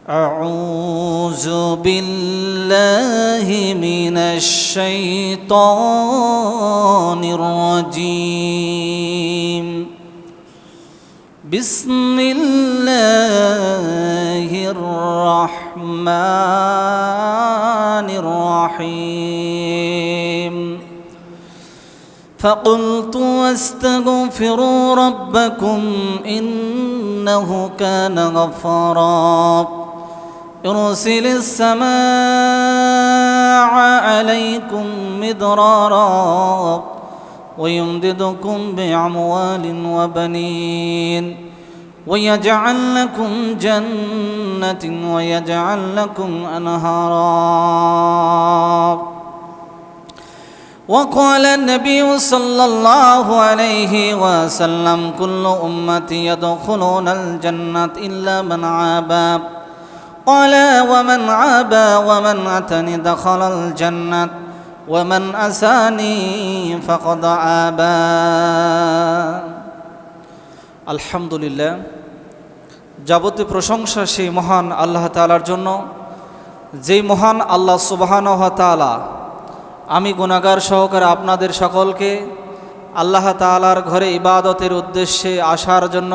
أعوذ بالله من الشيطان الرجيم بسم الله الرحمن الرحيم فقلت واستغفروا ربكم إنه كان غفارا يرسل السماء عليكم مدرارا ويمددكم بأموال وبنين ويجعل لكم جنة ويجعل لكم أنهارا وقال النبي صلى الله عليه وسلم كل أمتي يدخلون الجنة إلا من عابا قال ومن عابا ومن أتني دخل الجنة ومن أساني فقد عابا الحمد لله যাবতীয় প্রশংসা সেই মহান আল্লাহ তাআলার জন্য যেই মহান আল্লাহ সুবহানাহু ওয়া তাআলা আমি গুনাহগার সহকারে আপনাদের সকলকে আল্লাহ তাআলার ঘরে ইবাদতের উদ্দেশ্যে আসার জন্য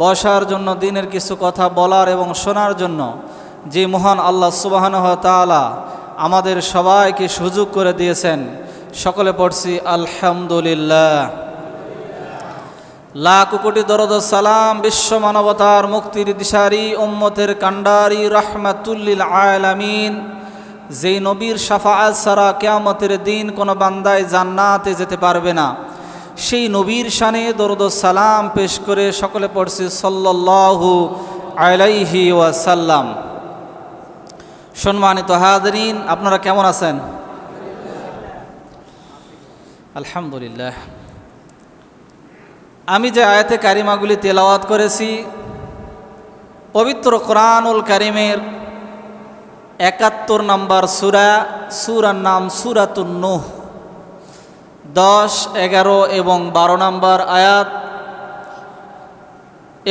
বসার জন্য দিনের কিছু কথা বলার এবং শোনার জন্য যে মহান আল্লাহ সুবহানাহু ওয়া তাআলা আমাদের সবাইকে সুযোগ করে দিয়েছেন সকলে পড়ছি আলহামদুলিল্লাহ। লাখ কোটি দরুদ ও সালাম বিশ্ব মানবতার মুক্তির দিশারি উম্মতের কান্ডারি রাহমাতুল লিল আলামিন যেই নবীর শাফাআত ছাড়া কিয়ামতের দিন কোনো বান্দায় জান্নাতে যেতে পারবে না সেই নবীর শানে দরুদ ও সালাম পেশ করে সকলে পড়ছি সাল্লাল্লাহু আলাইহি ওয়াসাল্লাম। সম্মানিত হাজরিন, আপনারা কেমন আছেন? আলহামদুলিল্লাহ। আমি যে আয়াতে কারিমাগুলি তেলাওয়াত করেছি পবিত্র কোরআনুল কারিমের ৭১ নম্বর সূরার নাম সূরাতুন নূহ, ১০, ১১ এবং ১২ নম্বর আয়াত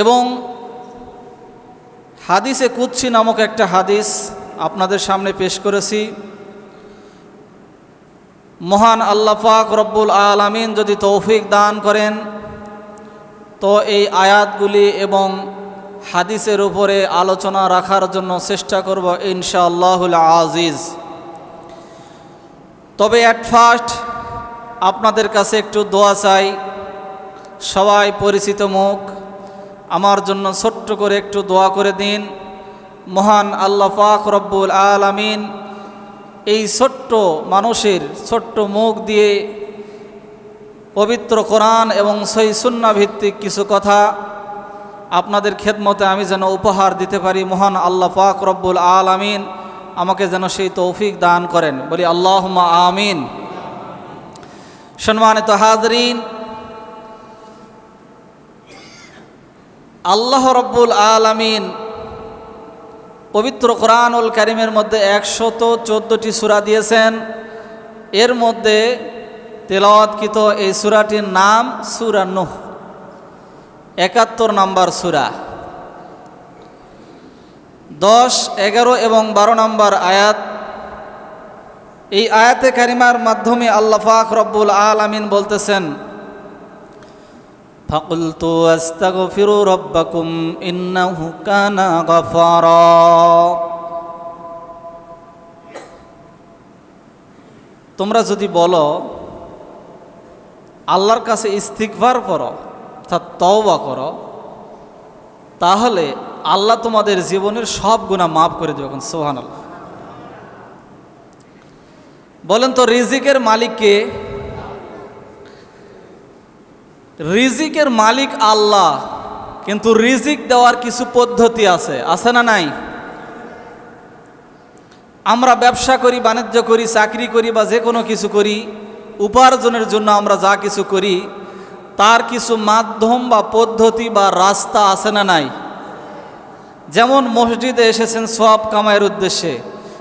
এবং হাদিসে কুদসি নামক একটা হাদিস আপনাদের সামনে পেশ করেছি। মহান আল্লাহ পাক রব্বুল আলামিন যদি তৌফিক দান করেন তো এই আয়াতগুলি এবং হাদিসের উপরে আলোচনা রাখার জন্য চেষ্টা করব ইনশাআল্লাহুল আজিজ। তবে অ্যাট ফার্স্ট আপনাদের কাছে একটু দোয়া চাই। সবাই পরিচিত মুখ, আমার জন্য ছোট্ট করে একটু দোয়া করে দিন। মহান আল্লাহ পাক রব্বুল আলামিন এই ছোট্ট মানুষের ছোট্ট মুখ দিয়ে পবিত্র কোরআন এবং সহিহ সুন্নাহ ভিত্তিক কিছু কথা আপনাদের খেদমতে আমি যেন উপহার দিতে পারি। মহান আল্লাহ পাক রব্বুল আলামিন আমাকে যেন সেই তৌফিক দান করেন, বলি আল্লাহুম্মা আমিন। সম্মানিত হাজরিন, আল্লাহ রব্বুল আলামিন পবিত্র কোরআনুল কারিমের মধ্যে ১১৪টি সূরা দিয়েছেন। এর মধ্যে তেলাওয়াতকৃত এই সূরাটির নাম সূরা নূহ, ৭১ নম্বর সূরা, ১০, ১১ এবং ১২ নম্বর আয়াত। এই আয়াতে কারিমার মাধ্যমে আল্লাহ পাক রব্বুল আলামিন বলতেছেন ফাকুলতু আস্তাগফিরু রাব্বাকুম ইন্নাহু কানা গাফারা। তোমরা যদি বলো আল্লাহর কাছে ইস্তিগফার করো অর্থাৎ তওবা করো, তাহলে আল্লাহ তোমাদের জীবনের সব গুনাহ মাফ করে দেবেন। সুবহানাল্লাহ। বলেন তো রিজিকের মালিক কে? রিজিকের মালিক আল্লাহ, কিন্তু রিজিক দেওয়ার কিছু পদ্ধতি আছে না নাই? আমরা ব্যবসা করি, বাণিজ্য করি, চাকরি করি বা যে কোনো কিছু করি, উপার্জনের জন্য আমরা যা কিছু করি তার কিছু মাধ্যম বা পদ্ধতি বা রাস্তা আছে না নাই? যেমন মসজিদে এসেছেন সওয়াব কামাইয়ের উদ্দেশ্যে,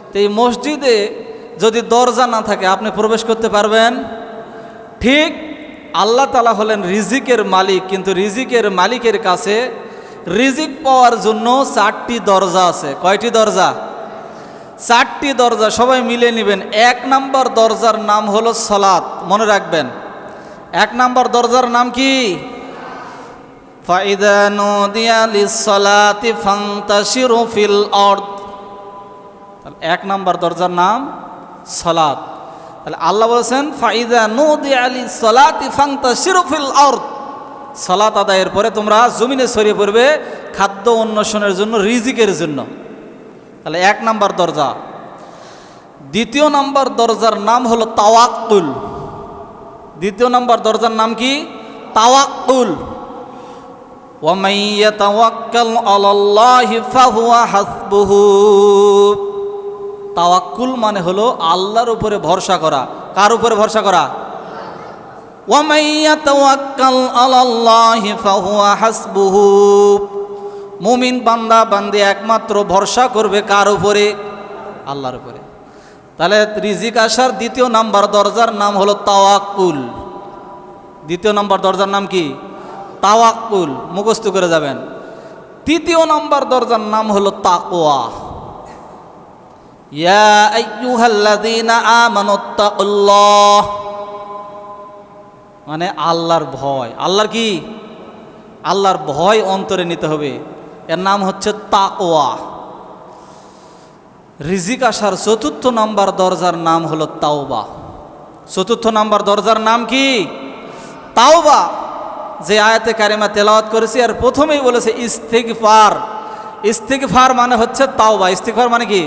তো এই মসজিদে যদি দরজা না থাকে আপনি প্রবেশ করতে পারবেন? ঠিক আল্লাহ তাআলা হলেন রিজিকের মালিক, কিন্তু রিজিকের মালিকের কাছে রিজিক পাওয়ার জন্য 4টি দরজা আছে। কয়টি দরজা? 4টি দরজা, সবাই মিলে নেবেন। 1 নাম্বার দরজার নাম হলো সালাত, মনে রাখবেন। 1 নাম্বার দরজার নাম কি? ফাইদা নুদিয়া লিস-সালাতি ফান্তাশিরু ফিল আরদ। 1 নাম্বার দরজার নাম সালাত। তাহলে আল্লাহ বলেছেন ফাইদা নুদিয়া লিস-সালাতি ফান্তাশিরু ফিল আরদ। সালাত আদায়ের পরে তোমরা জমিনে ছড়িয়ে পড়বে খাদ্য অন্বেষণের জন্য, রিজিকের জন্য। তাহলে 1 নাম্বার দরজা। 2 নাম্বার দরজার নাম হলো তাওয়াক্কুল। 2 নাম্বার দরজার নাম কি? তাওয়াক্কুল। ওয়া মান ইয়াতাওয়াক্কাল আলাল্লাহি ফাহুয়া হাসবুহু। তাওয়াক্কুল মানে হলো আল্লাহর উপরে ভরসা করা। কার উপরে ভরসা করা? ওয়া মান ইয়াতাওয়াক্কাল আলাল্লাহি ফাহুয়া হাসবুহু। মুমিন বান্দা বান্দি একমাত্র ভরসা করবে কার উপরে? আল্লাহর উপরে। তাহলে রিজিক আসার 2 নাম্বার দরজার নাম হলো তাওয়াক্কুল। 2 নাম্বার দরজার নাম কি? তাওয়াক্কুল, মুখস্থ করে যাবেন। 3 নাম্বার দরজার নাম হলো তাকওয়া। ইয়া আইয়ুহাল্লাযীনা আমানুত্তাকুল্লাহ, মানে আল্লাহর ভয়। আল্লাহর কি? আল্লাহর ভয় অন্তরে নিতে হবে। এর নাম হচ্ছে তাকওয়া। রিজিক আসার 4 নাম্বার দরজার নাম হলো তাওবা। 4 নাম্বার দরজার নাম কি? তাওবা। যে আয়াতে কারিমা তেলাওয়াত করেছি আর প্রথমেই বলেছে ইস্তিগফার। ইস্তিগফার মানে হচ্ছে তাওবা। ইস্তিগফার মানে কি?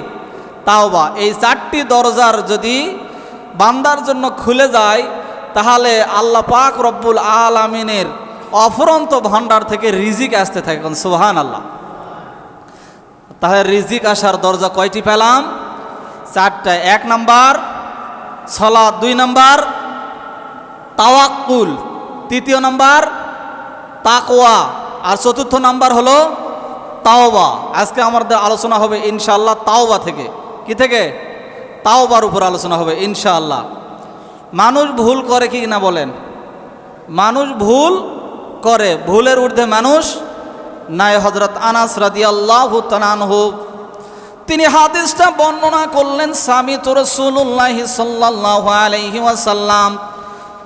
তাওবা। এই 4টি দরজার যদি বান্দার জন্য খুলে যায় তাহলে আল্লাহ পাক রব্বুল আলামিনের অফুরন্ত ভান্ডার থেকে রিজিক আসতে থাকে। সুবহানাল্লাহ। তাহলে রিজিক আসার দরজা কয়টি পেলাম? 4টা। 1 নাম্বার সালাত, 2 নাম্বার তাওয়াক্কুল, 3 নাম্বার তাকওয়া, আর 4 নাম্বার হলো তাওবা। আজকে আমাদের আলোচনা হবে ইনশাআল্লাহ তাওবা থেকে। কি থেকে? তাওবার উপর আলোচনা হবে ইনশাআল্লাহ। মানুষ ভুল করে কি না বলেন? মানুষ ভুল করে, ভুলের ঊর্ধ্বে মানুষ নাই। হযরত আনাস রাদিয়াল্লাহু তাআলা আনহু তিনি হাদিসটা বর্ণনা করলেন। সামিতু রাসূলুল্লাহি সাল্লাল্লাহু আলাইহি ওয়াসাল্লাম,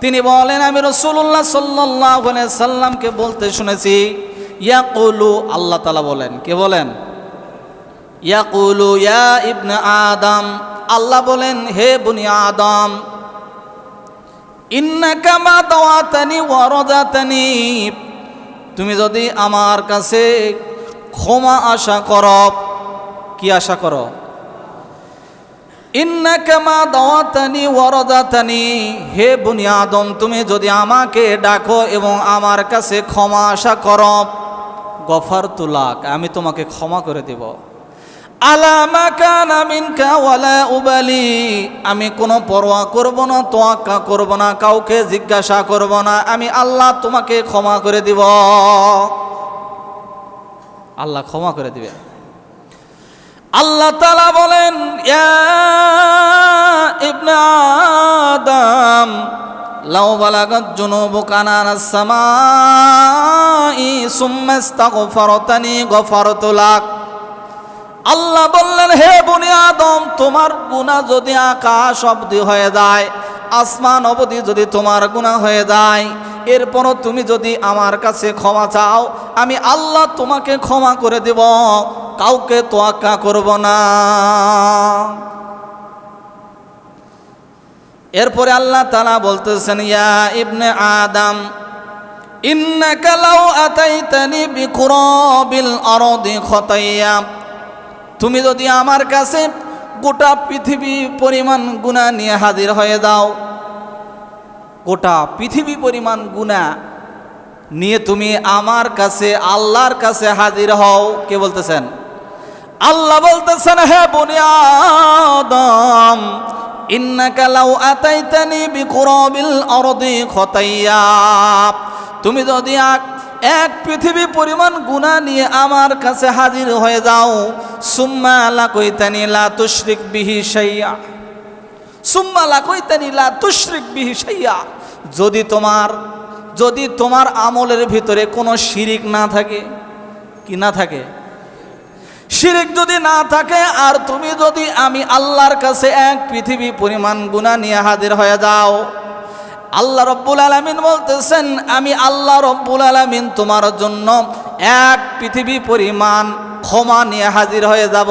তিনি বলেন আমি রাসূলুল্লাহ সাল্লাল্লাহু আলাইহি সাল্লামকে বলতে শুনেছি, ইয়াকুলু, আল্লাহ তাআলা বলেন, কে বলেন? ইয়াকুলু ইয়া ইবনে আদম, আল্লাহ বলেন হে বনি আদম, ইন্নাকা মা দাওয়াতানি ওয়া রাজাতানি, তুমি যদি আমার কাছে ক্ষমা আশা করো। কি আশা করো? ইন্নাকা মা দাওয়াতানি ওয়া রাজাতানি, হে বনি আদম তুমি যদি আমাকে ডাকো এবং আমার কাছে ক্ষমা আশা করো, গফারতু লাক, আমি তোমাকে ক্ষমা করে দেব। আলা মা কানা মিনকা ওয়ালা উবালি, আমি কোনো পরোয়া করব না, তোয়াক্কা করব না, কাউকে জিজ্ঞাসা করব না, আমি আল্লাহ তোমাকে ক্ষমা করে দিব। আল্লাহ ক্ষমা করে দিবে। আল্লাহ তাআলা বলেন ইয়া ইবনে আদম লাউ বালাগাত যুনুবুকা আনাস সামাই সুম্মা ইস্তাগফারতানি গফারতু লাক। আল্লাহ বললেন হে বনি আদম তোমার গুনাহ যদি আকাশ অবধি হয়ে যায়, আসমান অবধি যদি তোমার গুনাহ হয়ে যায়, এরপরও তুমি যদি আমার কাছে ক্ষমা চাও, আমি আল্লাহ তোমাকে ক্ষমা করে দেব, কাউকে তোয়াক্কা করব না। এরপরে আল্লাহ তাআলা বলতেছেন ইয়া ইবনে আদম ইন্নাকা লাউ আতাইতানি বিকুরাবিল আরদি খতাইয়া, তুমি যদি আমার কাছে গোটা পৃথিবী পরিমাণ গুনাহ নিয়ে হাজির হয়ে যাও, গোটা পৃথিবী পরিমাণ গুনাহ নিয়ে তুমি আমার কাছে আল্লাহর কাছে হাজির হও। কে বলতেছেন? আল্লাহ বলতেছেন হে বনি আদম ইন্নাকা লাউ আতাইতানি বিকুরাবিল আরদি খতাইয়া, তুমি যদি এক পৃথিবী পরিমাণ গুনাহ নিয়ে আমার কাছে হাজির হয়ে যাও, সুম্মা লাকাইতানি লা তুশরিক বিহি শাইয়া, সুম্মা লাকাইতানি লা তুশরিক বিহি শাইয়া, যদি তোমার আমলের ভিতরে কোনো শিরিক না থাকে, কি না থাকে? শিরক যদি না থাকে আর তুমি যদি আমি আল্লাহর কাছে এক পৃথিবী পরিমাণ গুনাহ নিয়ে হাজির হয়ে যাও, আল্লাহ রব্বুল আলামিন বলতেছেন আমি আল্লাহ রব্বুল আলামিন তোমার জন্য এক পৃথিবী পরিমাণ ক্ষমা নিয়ে হাজির হয়ে যাব।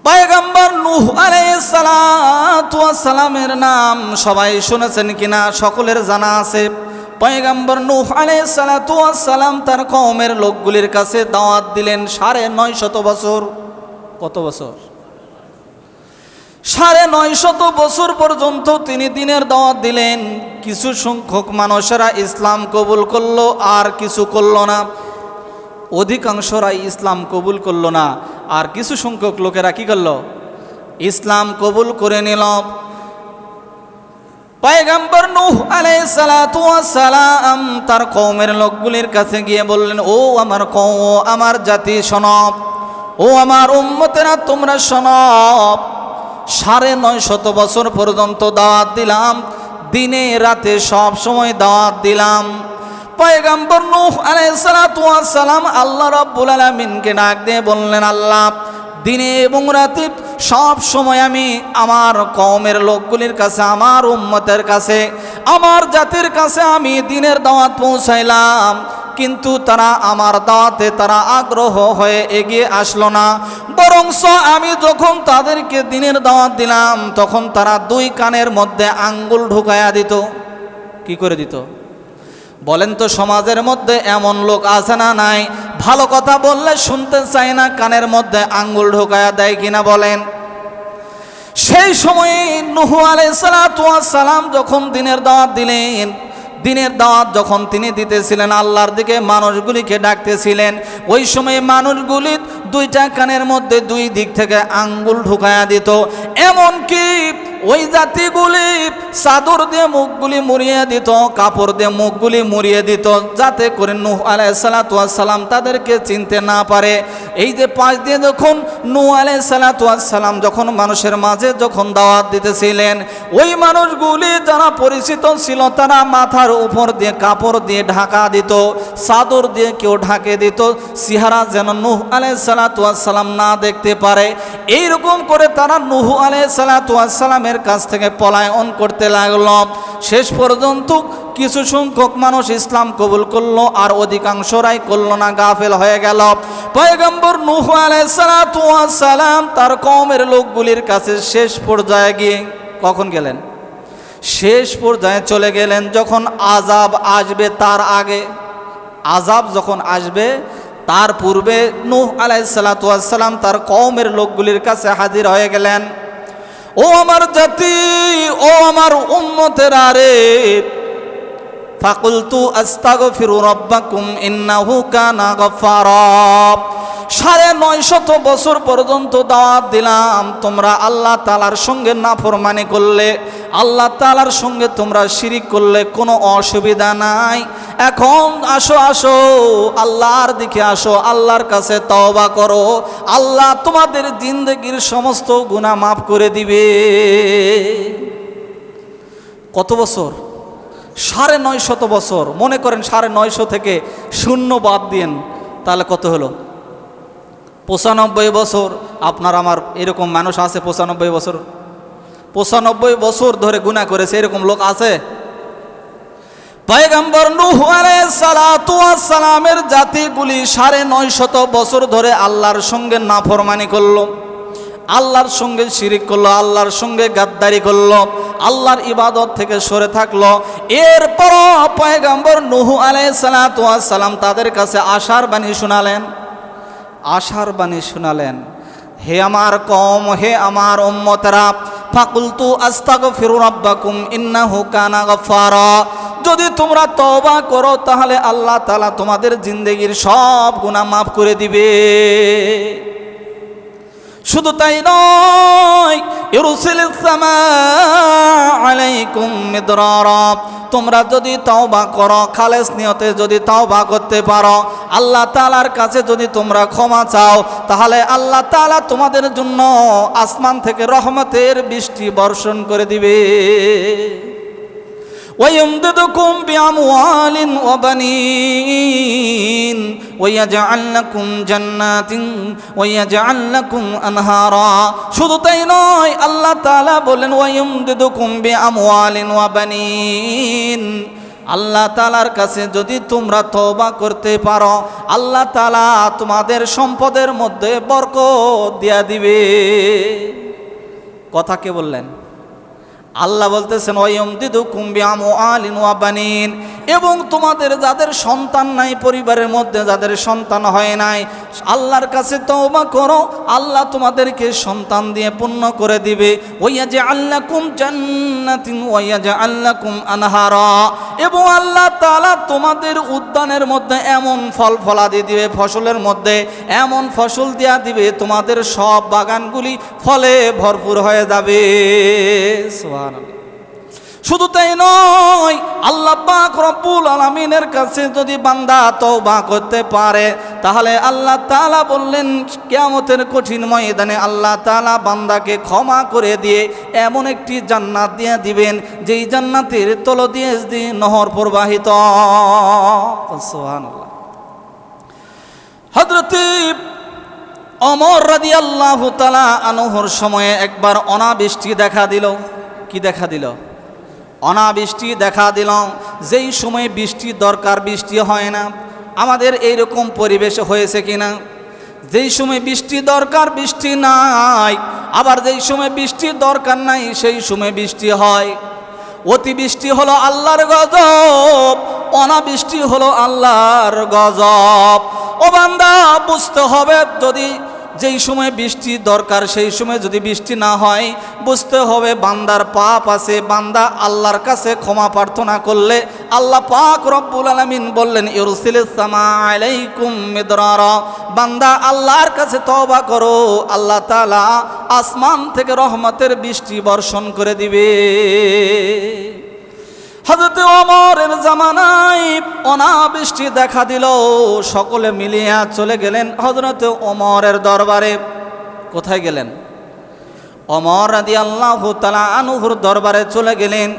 পয়গম্বর নূহ আলাইহিস সালাতু ওয়াস সালামের নাম সবাই শুনেছেন কিনা? সকলের জানা আছে। পয়গম্বর নূহ আলাইহিস সালাতু ওয়াস সালাম তার কওমের লোকগুলির কাছে দাওয়াত দিলেন ৯৫০ বছর। কত বছর? ৯৫০ বছর পর্যন্ত তিনি দ্বীনের দাওয়াত দিলেন। কিছু সংখ্যক মানুষেরা ইসলাম কবুল করলো আর কিছু করলো না। অধিকাংশরাই ইসলাম কবুল করলো না, আর কিছু সংখ্যক লোকেরা কি করলো? ইসলাম কবুল করে নিল। পয়গম্বর নূহ আলাইহিস সালাতু ওয়াস সালাম তার কওমের লোকগুলির কাছে গিয়ে বললেন, ও আমার কওম, আমার জাতি শোনো, ও আমার উম্মতেরা তোমরা শোনো, ৯৫০ বছর পর্যন্ত দাওয়াত দিলাম, দিনে রাতে সব সময় দাওয়াত দিলাম। পয়গম্বর নূহ আলাইহিস সালাতু ওয়াস সালাম আল্লাহ রাব্বুল আলামিনকে ডাক দিয়ে বললেন, আল্লাহ, দিনে এবং রাতে সব সময় আমি আমার কওমের লোকগুলির কাছে, আমার উম্মতের কাছে, আমার জাতির কাছে আমি দ্বীনের দাওয়াত পৌঁছাইলাম, কিন্তু তারা আমার দাওয়াতে তারা আগ্রহ হয়ে এগিয়ে আসলো না। বরঞ্চ আমি যখন তাদেরকে দ্বীনের দাওয়াত দিলাম তখন তারা দুই কানের মধ্যে আঙ্গুল ঢুকায়া দিত। কি করে দিত? বলেন তো, সমাজের মধ্যে এমন লোক আছে না নাই? ভালো কথা বললে শুনতে চায় না, কানের মধ্যে আঙ্গুল ঢোকায়া দেয় কিনা বলেন? সেই সময়ে নূহ আলাইহিস সালাতু ওয়াস সালাম যখন দ্বীনের দাওয়াত দিলেন, দ্বীনের দাওয়াত যখন তিনি দিতেছিলেন, আল্লাহর দিকে মানুষগুলিকে ডাকতেছিলেন, ওই সময় মানুষগুলি দুইটা কানের মধ্যে দুই দিক থেকে আঙ্গুল ঢুকায়া দিত। এমনকি ওই জাতিগুলি চাদর দিয়ে মুখগুলি মুড়িয়ে দিত, কাপড় দিয়ে মুখগুলি মুড়িয়ে দিত, যাতে করে নূহ আলাইহিস সালাতু ওয়াস সালাম তাদেরকে চিনতে না পারে। এই যে পাশ দিয়ে যখন নূহ আলাইহিস সালাতু ওয়াস সালাম যখন মানুষের মাঝে যখন দাওয়াত দিতেছিলেন, ওই মানুষগুলি যারা পরিচিত ছিল তারা মাথার উপর দিয়ে কাপড় দিয়ে ঢাকা দিত, চাদর দিয়ে কেউ ঢাকে দিত, চেহারা যেন নূহ আলাইহিস সালাতু ওয়াস সালাম না দেখতে পারে। এইরকম করে তারা নূহ আলাইহিস সালাতু ওয়াস সালামের কাছ থেকে পলায়ন করতে লাগলো। শেষ পর্যন্ত কিছু সংখ্যক মানুষ ইসলাম কবুল করলো আর অধিকাংশরাই করলো না, গাফেল হয়ে গেল। পয়গম্বর নূহ আলাইহিস সালাতু ওয়াস সালাম তার কওমের লোকগুলির কাছে শেষ পর্যায়ে গিয়ে কখন গেলেন? শেষ পর্যায়ে চলে গেলেন যখন আযাব আসবে তার আগে। আযাব যখন আসবে তার পূর্বে নূহ আলাইহিস সালাতু ওয়াস সালাম তার কওমের লোকগুলির কাছে হাজির হয়ে গেলেন। ও আমার জাতি, ও আমার উম্মতেরা রে, ফাকুলতু আস্তাগফিরু রাব্বাকুম ইন্নাহু কানা গফফারা। ৯৫০ বছর পর্যন্ত দাওয়াত দিলাম, তোমরা আল্লাহ তাআলার সঙ্গে নাফরমানি করলে, আল্লাহ তাআলার সঙ্গে তোমরা শিরিক করলে, কোনো অসুবিধা নাই। এখন আসো আসো, আল্লাহর দিকে আসো, আল্লাহর কাছে তওবা করো, আল্লাহ তোমাদের জিন্দেগির সমস্ত গুনাহ মাফ করে দিবে। কত বছর? ৯৫০ বছর। মনে করেন ৯৫০ থেকে শূন্য বাদ দিন, তাহলে কত হলো? ৯৫ বছর। আপনার আমার এরকম মানুষ আছে ৯৫ বছর? ৯৫ বছর ধরে গুনাহ করেছে, এরকম লোক আছে? পয়গম্বর নূহ আলাইহিস সালাতু ওয়াস সালামের জাতিগুলি ৯৫০ বছর ধরে আল্লাহর সঙ্গে নাফরমানি করলো, আল্লাহর সঙ্গে শিরিক করলো, আল্লাহর সঙ্গে গাদ্দারি করলো, আল্লাহর ইবাদত থেকে সরে থাকলো। এরপর পয়গম্বর নূহ আলাইহিস সালাতু ওয়াস সালাম তাদের কাছে আশার বাণী শোনালেন। আশার বাণী শোনালেন, হে আমার কওম, হে আমার উম্মতেরা, ফাকুলতু আস্তাগফিরু রাব্বাকুম ইন্নাহু কানা গফফারা। যদি তোমরা তওবা করো তাহলে আল্লাহ তাআলা তোমাদের জিন্দেগির সব গুনাহ মাফ করে দিবে। শুধু তাই নয়, ইউরসিলিস সামাআ আলাইকুম মিদরারা। তোমরা যদি তওবা করো, খালেস নিয়তে যদি তওবা করতে পারো, আল্লাহ তাআলার কাছে যদি তোমরা ক্ষমা চাও, তাহলে আল্লাহ তাআলা তোমাদের জন্য আসমান থেকে রহমতের বৃষ্টি বর্ষণ করে দিবে। ويمددكم بأموال وبنين ويجعل لكم جنات ويجعل لكم أنهارا শুধু তাই নয়, আল্লাহ তাআলা বলেন ওয়ায়ুমদিদুকুম বিআমওয়ালিন ওয়া বানিন। আল্লাহ তাআলার কাছে যদি তোমরা তওবা করতে পারো, আল্লাহ তাআলা তোমাদের সম্পদের মধ্যে বরকত দিয়া দিবে। কথা কে বললেন? আল্লাহ বলতেছেন ওয়ায়ুমদিদুকুম বিআমওয়ালিন ওয়া বানিন, এবং তোমাদের যাদের সন্তান নাই, পরিবারের মধ্যে যাদের সন্তান হয় নাই, আল্লাহর কাছে তওবা করো, আল্লাহ তোমাদেরকে সন্তান দিয়ে পূর্ণ করে দিবে। ওয়ায়াজআল লাকুম জান্নাতিন ওয়ায়াজআল লাকুম আনহারা, এবং আল্লাহ তাআলা তোমাদের উদ্যানের মধ্যে এমন ফল ফলাদি দিবে, ফসলের মধ্যে এমন ফসল দিয়া দিবে, তোমাদের সব বাগানগুলি ফলে ভরপুর হয়ে যাবে। সুবহানাল্লাহ। শুধু তাই নয়, আল্লাহ পাক রব্বুল আলামিনের কাছে যদি বান্দা তওবা করতে পারে, তাহলে আল্লাহ তাআলা বললেন কিয়ামতের কঠিন ময়দানে আল্লাহ তাআলা বান্দাকে ক্ষমা করে দিয়ে এমন একটি জান্নাত দিয়ে দিবেন, যেই জান্নাতের তলদেশ দিয়ে নহর প্রবাহিত। সুবহানাল্লাহ। হযরত ওমর রাদিয়াল্লাহু তাআলা আনহুর সময়ে একবার অনাবৃষ্টি দেখা দিল। কি দেখা দিল? অনাবৃষ্টি দেখা দিল। যেই সময় বৃষ্টি দরকার বৃষ্টি হয় না। আমাদের এইরকম পরিবেশ হয়েছে কিনা? যেই সময় বৃষ্টি দরকার বৃষ্টি নাই, আবার যেই সময় বৃষ্টি দরকার নাই সেই সময় বৃষ্টি হয়। অতিবৃষ্টি হলো আল্লাহর গজব, অনাবৃষ্টি হলো আল্লাহর গজব। ও বান্দা, বুঝতে হবে, যদি যেই সময় বৃষ্টি দরকার সেই সময় যদি বৃষ্টি না হয়, বুঝতে হবে বান্দার পাপ আছে। বান্দা আল্লাহর কাছে ক্ষমা প্রার্থনা করলে আল্লাহ পাক রব্বুল আলামিন বললেন ইউরসিলিস সামা আলাইকুম মিদরারা, বান্দা আল্লাহর কাছে তওবা করো, আল্লাহ তাআলা আসমান থেকে রহমতের বৃষ্টি বর্ষণ করে দিবে। হযরত ওমরের জামানায় অনাবৃষ্টি দেখা দিল, সকলে মিলিয়া চলে গেলেন হযরত ওমরের দরবারে। কোথায় গেলেন? ওমর রাদিয়াল্লাহু তাআলা আনহুর দরবারে চলে গেলেন।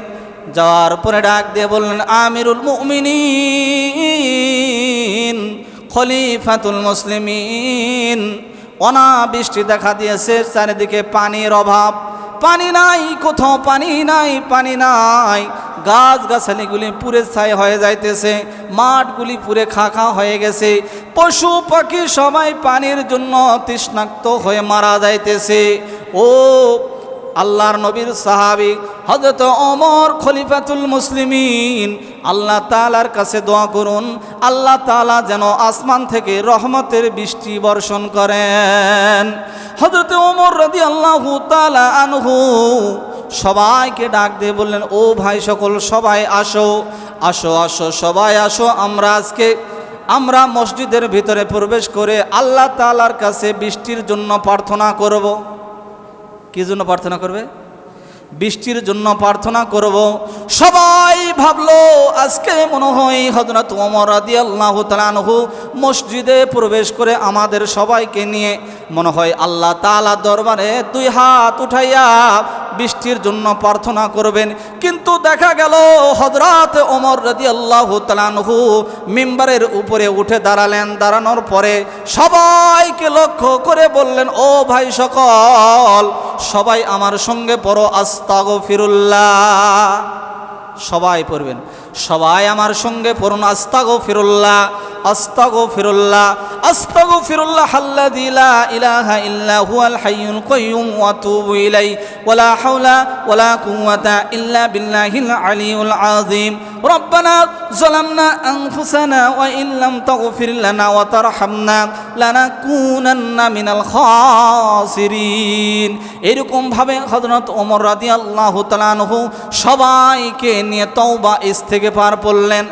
যাওয়ার পরে ডাক দিয়ে বললেন, আমিরুল মুমিনিন, খলিফাতুল মুসলিমিন, অনাবৃষ্টি দেখা দিয়েছে, চারিদিকে পানির অভাব, পানি নাই, কোথাও পানি নাই, পানি নাই। গাছ গাছালিগুলি পুরে ছাই হয়ে যাইতেছে, মাঠগুলি পুরে খাখা হয়ে গেছে, পশু পাখি সবাই পানির জন্য তৃষ্ণাক্ত হয়ে মারা যাইতেছে। ও আল্লাহর নবীর সাহাবী হযরত ওমর খলিফাতুল মুসলিমিন, আল্লাহ তাআলার কাছে দোয়া করুন, আল্লাহ তাআলা যেন আসমান থেকে রহমতের বৃষ্টি বর্ষণ করেন। হযরত ওমর রাদিয়াল্লাহু তাআলা আনহু সবাইকে ডাক দিয়ে বললেন, ও ভাই সকল, সবাই আসো আসো আসো, সবাই আসো, আমরা মসজিদের ভিতরে প্রবেশ করে আল্লাহ তাআলার কাছে বৃষ্টির জন্য প্রার্থনা করব। কি জন্য প্রার্থনা করবে? বৃষ্টির জন্য প্রার্থনা করব। সবাই ভাবলো আজকে মনে হয় হযরত ওমর রাদিয়াল্লাহু তাআলা আনহু মসজিদে প্রবেশ করে আমাদের সবাইকে নিয়ে মনে হয় আল্লাহ তাআলা দরবারে দুই হাত উঠাইয়া বৃষ্টির জন্য প্রার্থনা করবেন। কিন্তু দেখা গেল হযরত ওমর রাদিয়াল্লাহু তাআলা আনহু মিম্বারের উপরে উঠে দাঁড়ালেন। দাঁড়ানোর পরে সবাইকে লক্ষ্য করে বললেন, ও ভাই সকল, সবাই আমার সঙ্গে পড়ো আস্তাগফিরুল্লাহ। সবাই পড়বেন, সবাই আমার সঙ্গে পড়ুন আস্তাগফিরুল্লাহ আস্তাগফিরুল্লাহ আস্তাগফিরুল্লাহ আল্লাযী লা ইলাহা ইল্লা হুয়াল হাইয়ুল কাইয়্যুম ওয়া আতুবু ইলাইহি ওয়া লা হাওলা ওয়া লা কুওয়াতা ইল্লা বিল্লাহিল আলিয়্যিল আযীম। রব্বানা যালামনা আনফুসানা ওয়া ইল্লাম তাগফির লানা ওয়া তারহামনা লানাকুনান্না মিনাল খাসিরিন। এরকম ভাবে হযরত ওমর রাদিয়াল্লাহু তাআলা আনহু সবাইকে নিয়ে তওবা ইস্তেগফার পড়লেন।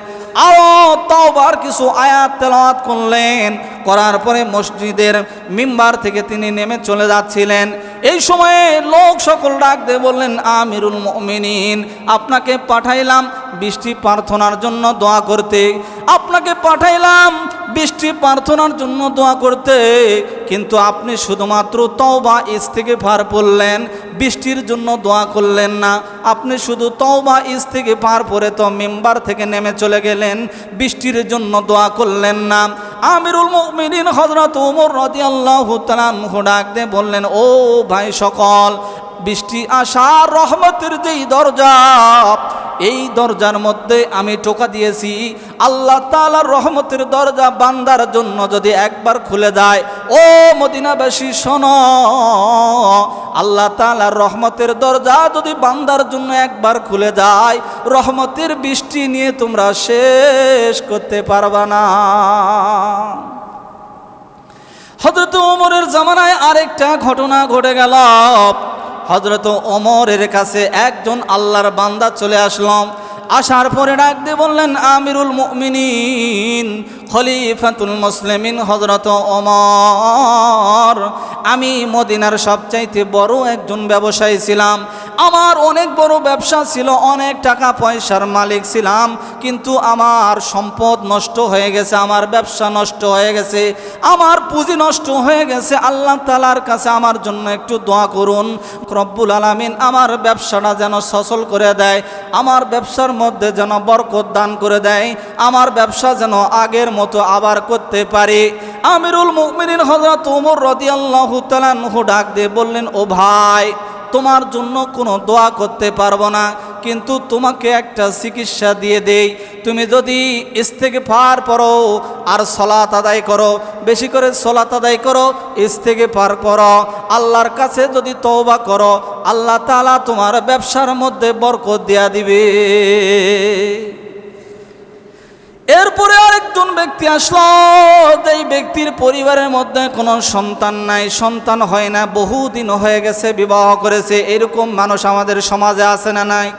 আরো তওবার কিছু আয়াত তেলাওয়াত করলেন। করার পরে মসজিদের মিম্বার থেকে তিনি নেমে চলে যাচ্ছিলেন। এই সময়ে লোক সকল ডাক দিয়ে বললেন, আমিরুল মুমিনিন, আপনাকে পাঠাইলাম বৃষ্টি প্রার্থনার জন্য দোয়া করতে, আপনাকে পাঠাইলাম বৃষ্টি প্রার্থনার জন্য দোয়া করতে, কিন্তু আপনি শুধুমাত্র তওবা ইস্তিগফার পড়লেন, বৃষ্টির জন্য দোয়া করলেন না। আপনি শুধু তওবা ইস্তিগফার পড়ে তো মিম্বার থেকে নেমে চলে গেলেন, বৃষ্টির জন্য দোয়া করলেন না। আমিরুল মুমিনিন হযরত ওমর রাদিয়াল্লাহু তাআলা আনহু ডাক দিয়ে বললেন, ও ভাই সকল, বৃষ্টি আসার রহমতের যেই দরজা, এই দরজার মধ্যে আমি টোকা দিয়েছি। আল্লাহ তাআলার রহমতের দরজা বান্দার জন্য যদি একবার খুলে যায়, ও মদিনাবাসী শোনো, আল্লাহ তাআলার রহমতের দরজা যদি বান্দার জন্য একবার খুলে যায়, রহমতের বৃষ্টি নিয়ে তোমরা শেষ করতে পারবা না। হযরত ওমরের জামানায় আরেকটা ঘটনা ঘটে গেল। হযরত ওমরের কাছে একজন আল্লাহর বান্দা চলে আসলো। আসার পরে ডাক দিয়ে বললেন, আমিরুল মুমিনিন, খলিফাতুল মুসলিমিন হযরত ওমর, আমি মদিনার সবচাইতে বড় একজন ব্যবসায়ী ছিলাম, আমার অনেক বড় ব্যবসা ছিল, অনেক টাকা পয়সার মালিক ছিলাম, কিন্তু আমার সম্পদ নষ্ট হয়ে গেছে, আমার ব্যবসা নষ্ট হয়ে গেছে, আমার পুঁজি নষ্ট হয়ে গেছে। আল্লাহ তাআলার কাছে আমার জন্য একটু দোয়া করুন, রব্বুল আলামিন আমার ব্যবসাটা যেন সচল করে দেয়, আমার ব্যবসার মধ্যে যেন বরকত দান করে দেয়, আমার ব্যবসা যেন আগের মতো আবার করতে পারে। আমিরুল মুমিনিন হযরত ওমর রাদিয়াল্লাহু তাআলা আনহু ডাক দিয়ে বললেন, ও ভাই, তোমার জন্য কোনো দোয়া করতে পারবো না, কিন্তু তোমাকে একটা চিকিৎসা দিয়ে দেই। তুমি যদি ইস্তেগফার পড়ো আর সালাত আদায় করো, বেশি করে সালাত আদায় করো, ইস্তেগফার করো, আল্লাহর কাছে যদি তওবা করো, আল্লাহ তাআলা তোমার ব্যবসার মধ্যে বরকত দিয়া দিবে। এরপরে আরেকজন ব্যক্তি আসলো, যেই ব্যক্তির পরিবারের মধ্যে কোনো সন্তান নাই, সন্তান হয় না, বহুদিন হয়ে গেছে, বিবাহ করেছে, এরকম মানুষ আমাদের সমাজে আছে না নাই?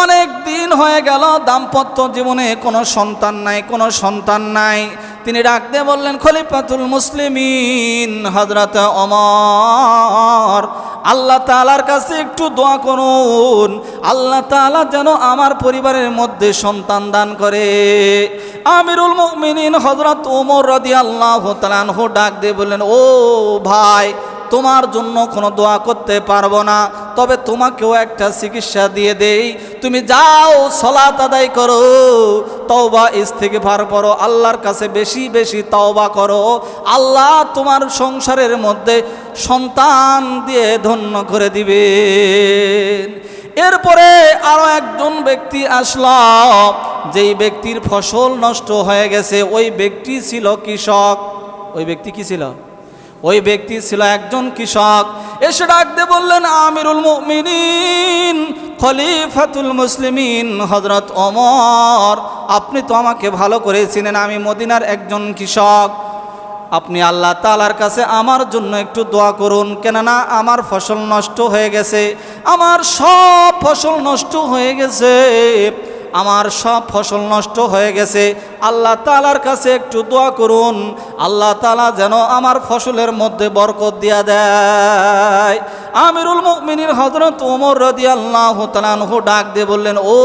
অনেক দিন হয়ে গেল দাম্পত্য জীবনে কোনো সন্তান নাই, কোনো সন্তান নাই। তিনি ডাক দিয়ে বললেন, খলিফাতুল মুসলিমিন হযরত ওমর, আল্লাহ তাআলার কাছে একটু দোয়া করুন, আল্লাহ তাআলা যেন আমার পরিবারের মধ্যে সন্তান দান করে। আমিরুল মুমিনিন হযরত ওমর রাদিয়াল্লাহু তাআলা আনহু ডাক দিয়ে বললেন, ও ভাই, তোমার জন্য কোনো দোয়া করতে পারবো না, তবে তোমাকেও একটা চিকিৎসা দিয়ে দেই। তুমি যাও, সালাত আদায় করো, তওবা ইস্তিগফার করো, আল্লাহর কাছে বেশি বেশি তওবা করো, আল্লাহ তোমার সংসারের মধ্যে সন্তান দিয়ে ধন্য করে দিবেন। এরপরে আরো একজন ব্যক্তি আসলো, যেই ব্যক্তির ফসল নষ্ট হয়ে গেছে, ওই ব্যক্তি ছিল কৃষক। ওই ব্যক্তি কি ছিল? ওই ব্যক্তি ছিল একজন কৃষক। এসে ডাক দিয়ে বললেন, আমিরুল মুমিনিন খলিফাতুল মুসলিমিন হযরত ওমর, আপনি তো আমাকে ভালো করে চিনেন, আমি মদিনার একজন কৃষক, আপনি আল্লাহ তাআলার কাছে আমার জন্য একটু দোয়া করুন, কেননা আমার ফসল নষ্ট হয়ে গেছে, আমার সব ফসল নষ্ট হয়ে গেছে, আমার সব ফসল নষ্ট হয়ে গেছে, আল্লাহ তাআলার কাছে একটু দোয়া করুন, আল্লাহ তাআলা যেন আমার ফসলের মধ্যে বরকত দিয়া দেয়। আমিরুল মুমিনিন হযরত ওমর রাদিয়াল্লাহু তাআলা আনহু ডাক দিয়ে বললেন, ও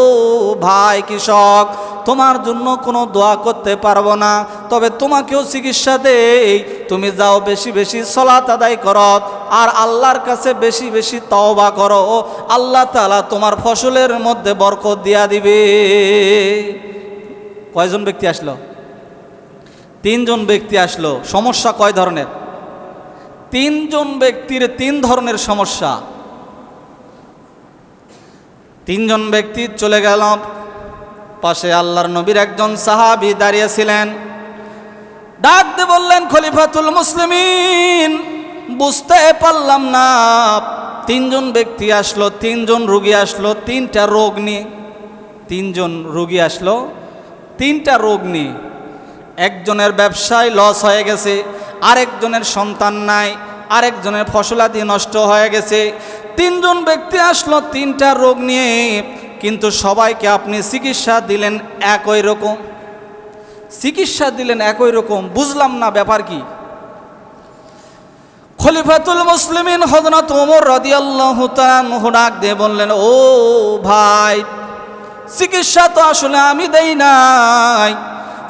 ভাই কৃষক, তোমার জন্য কোনো দোয়া করতে পারবো না, তবে তোমাকেও চিকিৎসা দেই। তুমি যাও, বেশি বেশি সালাত আদায় করো, আর আল্লাহর কাছে বেশি বেশি তওবা করো, আল্লাহ তাআলা তোমার ফসলের মধ্যে বরকত দিয়া দিবে। কয়জন ব্যক্তি আসলো? তিনজন ব্যক্তি আসলো। সমস্যা কয় ধরনের? তিনজন ব্যক্তির তিন ধরনের সমস্যা। তিনজন ব্যক্তি চলে গেল, পাশে আল্লাহর নবীর একজন সাহাবী দাঁড়িয়েছিলেন। ডাক দিয়ে বললেন, খলিফাতুল মুসলিমিন, বুঝতে পারলাম না, তিনজন ব্যক্তি আসলো, তিনজন রোগী আসলো, তিনটা রোগ নিয়ে। তিনজন রোগী আসলো, তিনটা রোগ নিয়ে। একজনের ব্যবসায় লস হয়ে গেছে, আরেকজনের সন্তান নাই, আরেকজনের ফসলাদি নষ্ট হয়ে গেছে। তিনজন ব্যক্তি আসলো তিনটা রোগ নিয়ে, কিন্তু সবাইকে আপনি চিকিৎসা দিলেন একই রকম। চিকিৎসা দিলেন একই রকম, বুঝলাম না ব্যাপার কি। খলিফাতুল মুসলিমিন হযরত ওমর রাদিয়াল্লাহু তাআলা আনহু ডাক দিয়ে বললেন, ও ভাই, চিকিৎসা তো আসলে আমি দেই নাই,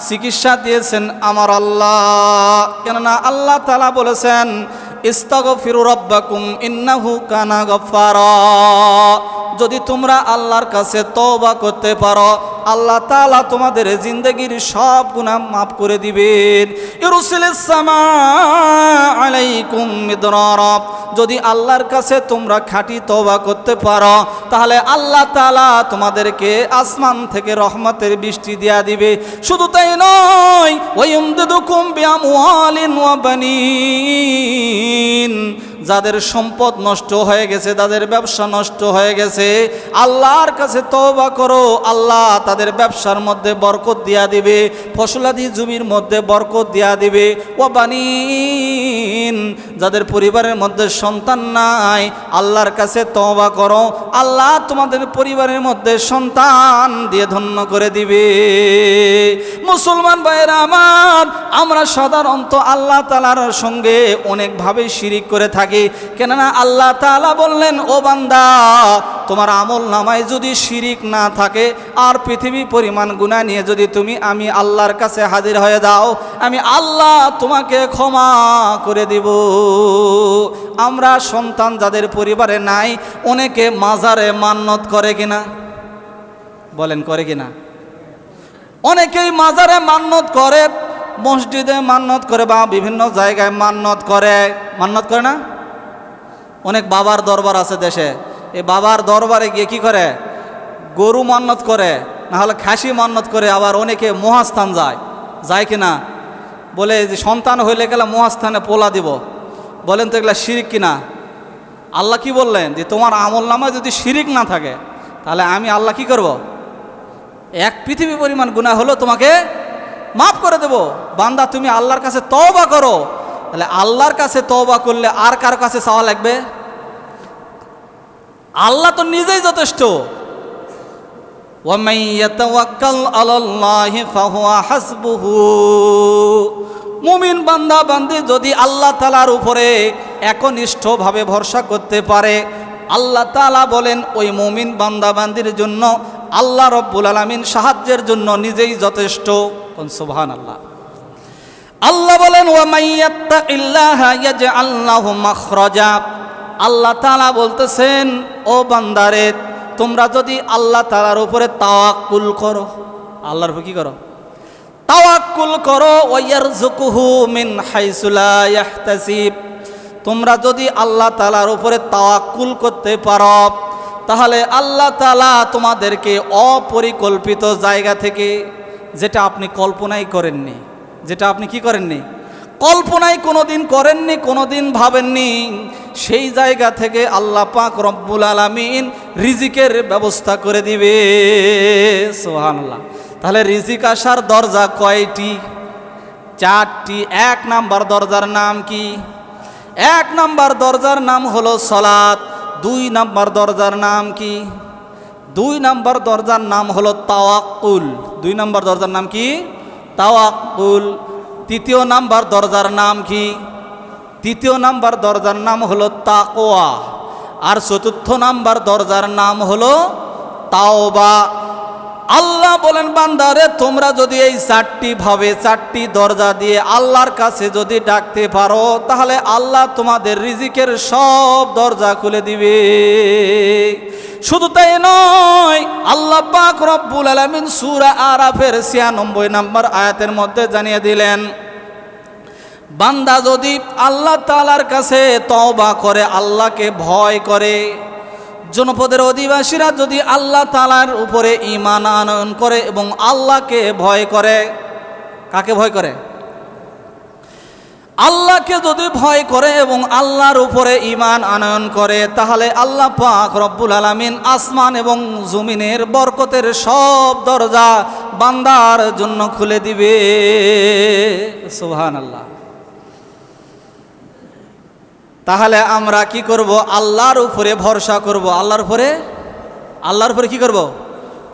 চিকিৎসা দিয়েছেন আমার আল্লাহ। কেননা আল্লাহ তাআলা বলেছেন, ইস্তাগফিরু রাব্বাকুম ইন্নাহু কানা গফফারা। যদি তোমরা আল্লাহর কাছে তওবা করতে পারো, আল্লাহ তাআলা তোমাদের জিন্দেগির সব গুনাহ মাফ করে দিবেন। ইউরসিলিস সামা আলাইকুম মিদরারা। যদি আল্লাহর কাছে তোমরা খাঁটি তওবা করতে পারো, তাহলে আল্লাহ তাআলা তোমাদেরকে আসমান থেকে রহমতের বৃষ্টি দিয়া দিবে। শুধু তাই নয়, ওয়ায়ুমদিদুকুম বিআমওয়ালিন ওয়া বানিন। যাদের সম্পদ নষ্ট হয়ে গেছে, যাদের ব্যবসা নষ্ট হয়ে গেছে, আল্লাহর কাছে তওবা করো, আল্লাহ তাদের ব্যবসার মধ্যে বরকত দিয়া দিবে, ফসলাদি জমির মধ্যে বরকত দিয়া দিবে। ওয়া বানিন, যাদের পরিবারের মধ্যে সন্তান নাই, আল্লাহর কাছে তওবা করো, আল্লাহ তোমাদের পরিবারের মধ্যে সন্তান দিয়ে ধন্য করে দিবে। মুসলমান ভাইরা আমার, আমরা সাধারণত আল্লাহ তাআলার সঙ্গে অনেকভাবে শিরিক করে থাকি। কেননা আল্লাহ তাআলা বললেন, ও বান্দা, তোমার আমল নামায় যদি শিরিক না থাকে আর পৃথিবী পরিমাণ গুনাহ নিয়ে যদি তুমি আমি আল্লাহর কাছে হাজির হয়ে যাও, আমি আল্লাহ তোমাকে ক্ষমা করে দিব। আমরা সন্তান যাদের পরিবারে নাই, অনেকে মাজারে মান্নত করে কিনা বলেন, করে কিনা? অনেকেই মাজারে মান্নত করে, মসজিদে মান্নত করে, বা বিভিন্ন জায়গায় মান্নত করে না? অনেক বাবার দরবার আছে দেশে, এই বাবার দরবারে গিয়ে কি করে? গরু মান্নত করে, না হলে খাসি মান্নত করে। আবার অনেকে মহাস্থান যায় কিনা? বলে যে সন্তান হইলে গেলে মহাস্থানে পোলা দিব। বলেন তো এগুলা শিরিক কিনা? আল্লাহ কি বললেন? যে তোমার আমল নামায় যদি শিরিক না থাকে, তাহলে আমি আল্লাহ কি করব? এক পৃথিবী পরিমাণ গুনাহ হলো তোমাকে মাফ করে দেব। বান্দা, তুমি আল্লাহর কাছে তওবা করো। তাহলে আল্লাহর কাছে তওবা করলে আর কার কাছে চাওয়া লাগবে? আল্লাহ তো নিজেই যথেষ্ট। ওয়ামান ইয়াতাওয়াক্কাল আলাল্লাহি ফাহুয়া হাসবুহু। মুমিন বান্দা বান্দি যদি আল্লাহ তাআলার উপরে একনিষ্ঠভাবে ভরসা করতে পারে, আল্লাহ তাআলা বলেন ওই মুমিন বান্দা বান্দির জন্য আল্লাহ রব্বুল আলামিন সাহায্যের জন্য নিজেই যথেষ্ট। সুবহানাল্লাহ। আল্লাহ বলেন, ওয়া মাইয়াত্তাকিল্লাহা ইয়াজআল লাহু মাখরাজা। আল্লাহ তাআলা বলতেছেন, ও বান্দারে, তোমরা যদি আল্লাহ তাআলার উপরে তাওয়াক্কুল করো, আল্লাহর উপর কি করো? তাওয়াক্কুল করো। ওয়া ইয়ারযুকুহু মিন হাইসু লা ইয়াহতাসিব। তোমরা যদি আল্লাহ তাআলার উপরে তাওয়াক্কুল করতে পারো, তাহলে আল্লাহ তাআলা তোমাদেরকে অপরিকল্পিত জায়গা থেকে, যেটা আপনি কল্পনাই করেননি, যেটা আপনি কি করেননি, কল্পনাই কোনোদিন করেননি, কোনোদিন ভাবেননি, সেই জায়গা থেকে আল্লাহ পাক রব্বুল আলামিন রিজিকের ব্যবস্থা করে দিবে। সুবহানাল্লাহ। তাহলে রিজিক আসার দরজা কয়টি? 4টি। 1 নাম্বার দরজার নাম কি? 1 নাম্বার দরজার নাম হলো সালাত। 2 নাম্বার দরজার নাম কি? 2 নাম্বার দরজার নাম হলো তাওয়াক্কুল। 2 নাম্বার দরজার নাম কি? তাওয়াক্কুল। 3য় নাম্বার দরজার নাম কি? 3য় নাম্বার দরজার নাম হলো তাকওয়া। আর 4র্থ নাম্বার দরজার নাম হলো তাওবা। আল্লাহ বলেন, বান্দারে, তোমরা যদি এই 4টি ভাবে 4টি দরজা দিয়ে আল্লাহর কাছে যদি ডাকতে পারো, তাহলে আল্লাহ তোমাদের রিজিকের সব দরজা খুলে দিবে। শুধু তাই নয়, আল্লাহ পাক রব্বুল আলামিন সূরা আরাফের 96 নম্বর আয়াতের মধ্যে জানিয়ে দিলেন, বান্দা যদি আল্লাহ তাআলার কাছে তওবা করে, আল্লাহকে ভয় করে, জনপদের অধিবাসীরা যদি আল্লাহ তাআলার উপরে ঈমান আনয়ন করে এবং আল্লাহকে ভয় করে, কাকে ভয় করে? আল্লাহকে যদি ভয় করে এবং আল্লাহর উপরে ঈমান আনয়ন করে, তাহলে আল্লাহ পাক রব্বুল আলামিন আসমান এবং জমিনের বরকতের সব দরজা বান্দার জন্য খুলে দিবে। সুবহানাল্লাহ। তাহলে আমরা কি করব? আল্লাহর উপরে ভরসা করব। আল্লাহর উপরে কি করব?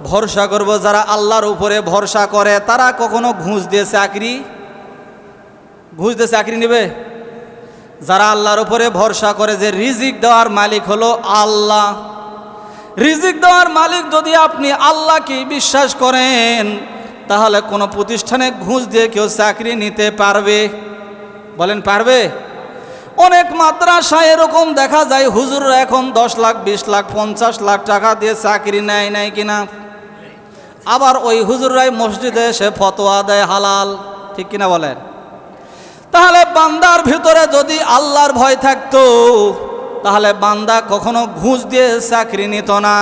ভরসা করব। যারা আল্লাহর উপরে ভরসা করে, তারা কখনো ঘুষ দিয়ে চাকরি নেবে? যারা আল্লাহর উপরে ভরসা করে যে রিজিক দেওয়ার মালিক হলো আল্লাহ, রিজিক দেওয়ার মালিক যদি আপনি আল্লাহকে বিশ্বাস করেন, তাহলে কোনো প্রতিষ্ঠানে ঘুষ দিয়ে কেউ চাকরি নিতে পারবে? বলেন পারবে? অনেক মাদ্রাসা এরকম দেখা যায় হুজুররা এখন 10 লাখ 20 লাখ 50 লাখ টাকা দিয়ে চাকরি নেয় কিনা? আবার ওই হুজুররাই মসজিদে এসে ফতোয়া দেয় হালাল, ঠিক কিনা বলেন? তাহলে বান্দার ভিতরে যদি আল্লাহর ভয় থাকতো, তাহলে বান্দা কখনো ঘুষ দিয়ে চাকরি নিত না।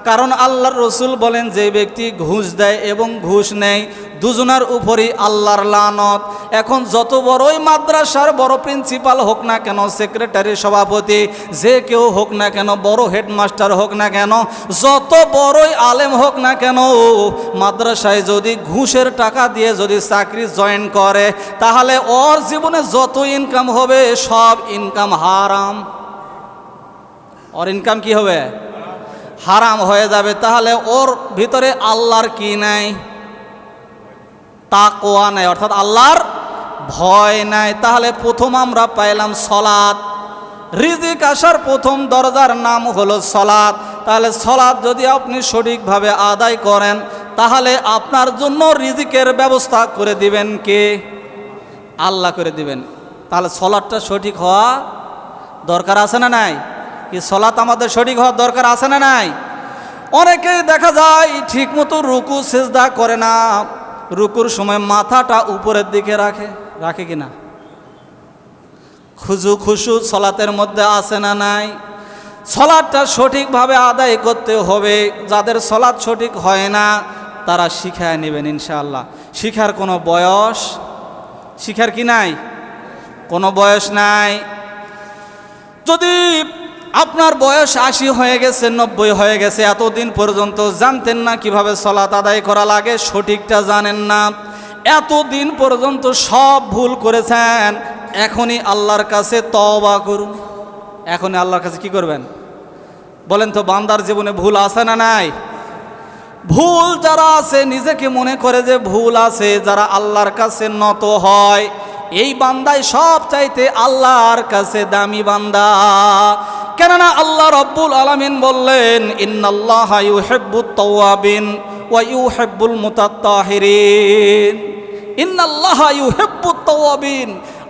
কারণ আল্লাহর রসুল বলেন, যে ব্যক্তি ঘুষ দেয় এবং ঘুষ নেয় দুজনার উপরই আল্লাহর লানত। এখন যত বড়ই মাদ্রাসার বড় প্রিন্সিপাল হোক না কেন, সেক্রেটারি সভাপতি যে কেউ হোক না কেন, বড় হেডমাস্টার হোক না কেন, যত বড়ই আলেম হোক না কেন, মাদ্রাসায় যদি ঘুষের টাকা দিয়ে যদি চাকরি জয়েন করে, তাহলে ওর জীবনে যত ইনকাম হবে সব ইনকাম হারাম। ওর ইনকাম কি হবে? হারাম হয়ে যাবে। তাহলে ওর ভিতরে আল্লাহর কি নাই? তাকওয়া নাই, অর্থাৎ আল্লাহর ভয় নাই। তাহলে প্রথম আমরা পাইলাম সলাত। রিজিক আসার প্রথম দরজার নাম হলো সলাত। তাহলে সলাত যদি আপনি সঠিকভাবে আদায় করেন, তাহলে আপনার জন্য রিজিকের ব্যবস্থা করে দিবেন কে? আল্লাহ করে দিবেন। তাহলে সলাতটা সঠিক হওয়া দরকার আছে না নাই? কি সলাত আমাদের সঠিক হওয়ার দরকার আছে না নাই? অনেকেই দেখা যায় ঠিক মতো রুকু সিজদা করে না, রুকুর সময় মাথাটা উপরের দিকে রাখে কিনা? খুশু সলাতের মধ্যে আছে না নাই? সলাতটা সঠিকভাবে আদায় করতে হবে। যাদের সলাত সঠিক হয় না তারা শিখায় নেবেন ইনশাআল্লাহ। শিখার কোনো বয়স, শিখার কি নাই? কোনো বয়স নাই। যদি আপনার বয়স 80 হয়ে গেছে, 90 হয়ে গেছে, এতদিন পর্যন্ত জানতেন না কিভাবে সলাত আদায় করা লাগে, সঠিকটা জানেন না, এতদিন পর্যন্ত সব ভুল করেছেন, এখনই আল্লাহর কাছে তওবা করুন। এখনই আল্লাহর কাছে কি করবেন বলেন তো? বান্দার জীবনে ভুল আছে না নাই? ভুল যারা আছে, নিজেকে মনে করে যে ভুল আছে, যারা আল্লাহর কাছে নত হয়, এই বান্দাই সব চাইতে আল্লাহর কাছে দামি বান্দা। কেননা আল্লাহ রব্বুল আলামিন বললেন, ইন্নাল্লাহা ইউহিব্বুত তাওয়াবিন ওয়া ইউহিব্বুল মুতাত্তাহিরিন। ইন্নাল্লাহা ইউহিব্বুত তাওয়াবিন,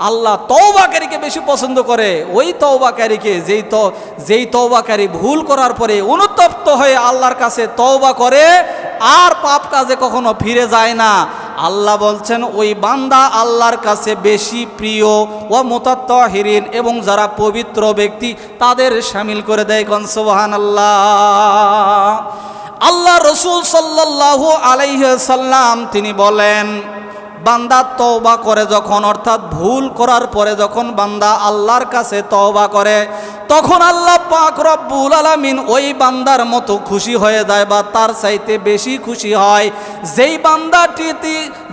আল্লাহ তওবাকারীকে বেশি পছন্দ করে। ওই তওবাকারীকে, যেই তওবাকারী ভুল করার পরে অনুতপ্ত হয়ে আল্লাহর কাছে তওবা করে আর পাপ কাজে কখনো ফিরে যায় না, আল্লাহ বলছেন ওই বান্দা আল্লাহর কাছে বেশি প্রিয়। ও মুতাত্তাহিরিন, এবং যারা পবিত্র ব্যক্তি তাদের শামিল করে দেয়। কোন সুবহানাল্লাহ। আল্লাহ রসুল সাল্লাল্লাহু আলাইহি সাল্লাম তিনি বলেন, বান্দা তওবা করে যখন, অর্থাৎ ভুল করার পরে যখন বান্দা আল্লাহর কাছে তওবা করে, তখন আল্লাহ পাক রব্বুল আলামিন ওই বান্দার মতো খুশি হয়ে যায়, বা তার চাইতে বেশি খুশি হয়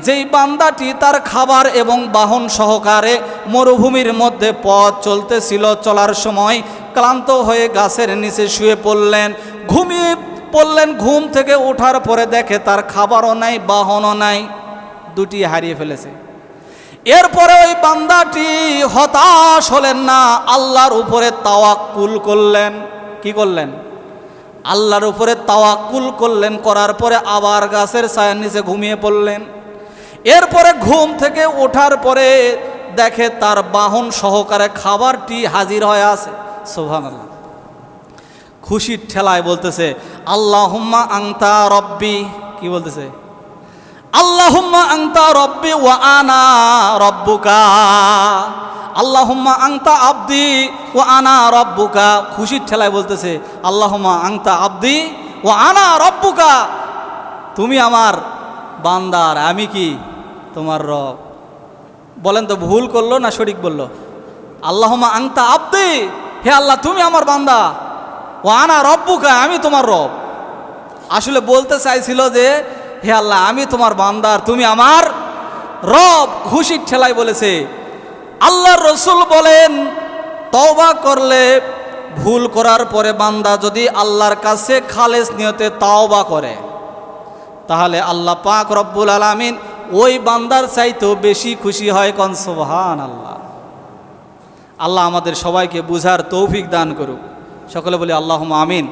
যেই বান্দাটি তার খাবার এবং বাহন সহকারে মরুভূমির মধ্যে পথ চলতেছিল, চলার সময় ক্লান্ত হয়ে গাছের নিচে শুয়ে পড়লেন, ঘুমিয়ে পড়লেন। ঘুম থেকে ওঠার পরে দেখে তার খাবারও নাই, বাহনও নাই, দুটি হারিয়ে ফেলেছে। এরপরে ওই বান্দাটি হতাশ হলেন না, আল্লাহর উপরে তাওয়াক্কুল করলেন। কি করলেন? আল্লাহর উপরে তাওয়াক্কুল করলেন। করার পরে আবার গাছের ছায়ার নিচে ঘুমিয়ে পড়লেন। এরপরে ঘুম থেকে ওঠার পরে দেখে তার বাহন সহকারে খাবারটি হাজির হয়ে আছে। সুবহানাল্লাহ। খুশির ঠেলায় বলতেছে, আল্লাহুম্মা আনতা রব্বি। কি বলতেছে? আল্লাহুম্মা আনতা রব্বি ওয়া আনা রব্বুকা। আল্লাহুম্মা আনতা আবদি ওয়া আনা রব্বুকা। খুশির ঠেলায় বলতেছে, আল্লাহুম্মা আনতা আবদি ওয়া আনা রব্বুকা, তুমি আমার বান্দার, আমি কি তোমার রব। বলেন তো, ভুল করলো না সঠিক বললো? আল্লাহুম্মা আনতা আবদি, হে আল্লাহ তুমি আমার বান্দা, ওয়া আনা রব্বুকা, আমি তোমার রব। আসলে বলতে চাইছিল যে, হে আল্লাহ আমি তোমার বান্দার, তুমি আমার রব। খুশির ঠেলায় বলেছে। আল্লাহর রসুল বলেন, তওবা করলে, ভুল করার পরে বান্দা যদি আল্লাহর কাছে খালেস নিয়তে তওবা করে, তাহলে আল্লাহ পাক রব্বুল আলামিন ওই বান্দার চাইতেও বেশি খুশি হয়। কোন সুবহানাল্লাহ। আল্লাহ আমাদের সবাইকে বুঝার তৌফিক দান করুক। সকলে বলি আল্লাহুম্মা আমিন।